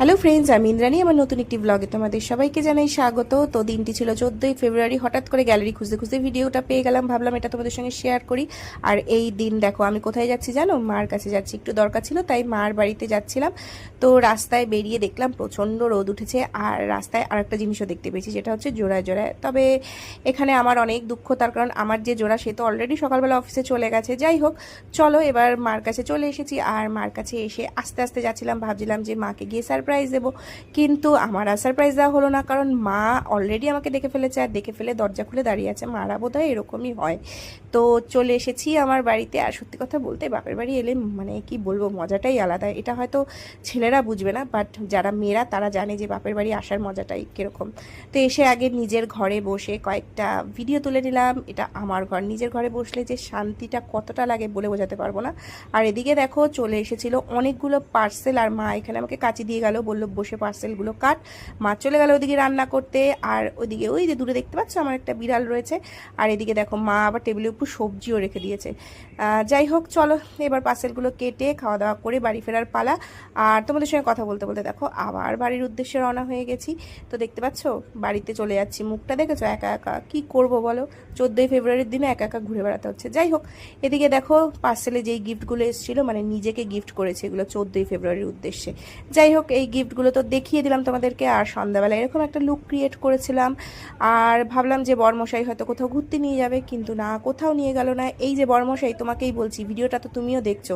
Hello friends, আমি ইন্দ্রাণী। আমার নতুন একটি ব্লগে তোমাদের সবাইকে জানাই স্বাগত। তো দিনটি ছিল 14ই ফেব্রুয়ারি। হঠাৎ করে গ্যালারি খুঁজতে খুঁজতে ভিডিওটা পেয়ে গেলাম, ভাবলাম এটা তোমাদের সঙ্গে শেয়ার করি। আর এই দিন দেখো আমি কোথায় যাচ্ছি জানো? মার কাছে যাচ্ছি, একটু দরকার ছিল তাই মার বাড়িতে যাচ্ছিলাম। তো রাস্তায় বেরিয়ে দেখলাম প্রচণ্ড রোদ উঠেছে, আর রাস্তায় আরেকটা জিনিসও দেখতে পেয়েছি, যেটা হচ্ছে জোড়ায় জোড়ায়। তবে এখানে আমার অনেক দুঃখ, তার কারণ আমার যে জোড়া সে তো অলরেডি সকালবেলা অফিসে চলে গেছে। যাই হোক, চলো এবার মার কাছে চলে এসেছি। আর মার কাছে এসে আস্তে আস্তে যাচ্ছিলাম, ভাবছিলাম যে মাকে গিয়ে সারপ্রাইজ দেবো, কিন্তু আমার আর সারপ্রাইজ দেওয়া হলো না, কারণ মা অলরেডি আমাকে দেখে ফেলেছে। আর দেখে ফেলে দরজা খুলে দাঁড়িয়ে আছে। মারা বোধ হয় এরকমই হয়। তো চলে এসেছি আমার বাড়িতে। আর সত্যি কথা বলতে বাপের বাড়ি এলে মানে কি বলবো, মজাটাই আলাদা। এটা হয়তো ছেলেরা বুঝবে না, বাট যারা মেয়েরা তারা জানে যে বাপের বাড়ি আসার মজাটাই কীরকম। তো এসে আগে নিজের ঘরে বসে কয়েকটা ভিডিও তুলে নিলাম। এটা আমার ঘর, নিজের ঘরে বসলে যে শান্তিটা কতটা লাগে বলে বোঝাতে পারবো না। আর এদিকে দেখো চলে এসেছিল অনেকগুলো পার্সেল, আর মা এখানে আমাকে কাঁচি দিয়ে গেল, বললো বসে পার্সেলগুলো কাট। মা চলে গেল ওদিকে রান্না করতে। আর ওইদিকে ওই যে দূরে দেখতে পাচ্ছ আমার একটা বিড়াল রয়েছে। আর এদিকে দেখো মা আবার টেবিলের উপর সবজিও রেখে দিয়েছে। যাই হোক, চলো এবার পার্সেলগুলো কেটে খাওয়া দাওয়া করে বাড়ি ফেরার পালা। আর তোমাদের সঙ্গে কথা বলতে বলতে দেখো আবার বাড়ির উদ্দেশ্যে রওনা হয়ে গেছি। তো দেখতে পাচ্ছ বাড়িতে চলে যাচ্ছি। মুখটা দেখেছো একা একা, কি করব বলো? 14ই ফেব্রুয়ারির দিনে একা একা ঘুরে বেড়াতে হচ্ছে। যাই হোক, এদিকে দেখো পার্সেলে যেই গিফটগুলো এসেছিলো, মানে নিজেকে গিফট করেছে এগুলো 14ই ফেব্রুয়ারির উদ্দেশ্যে। যাই হোক, এই গিফটগুলো তো দেখিয়ে দিলাম তোমাদেরকে। আর সন্ধ্যাবেলা এরকম একটা লুক ক্রিয়েট করেছিলাম। আর ভাবলাম যে বরমশাই হয়তো কোথাও ঘুরতে নিয়ে যাবে, কিন্তু না, কোথাও নিয়ে গেল না। এই যে বরমশাই, তোমাকেই বলছি, ভিডিওটা তো তুমিও দেখছো,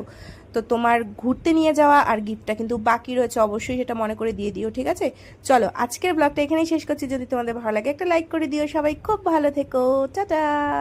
তো তোমার ঘুরতে নিয়ে যাওয়া আর গিফটটা কিন্তু বাকি রয়েছে, অবশ্যই সেটা মনে করে দিয়ে দিও, ঠিক আছে? চলো আজকের ব্লগটা এখানেই শেষ করছি। যদি তোমাদের ভালো লাগে একটা লাইক করে দিও। সবাই খুব ভালো থেকো, টাটা।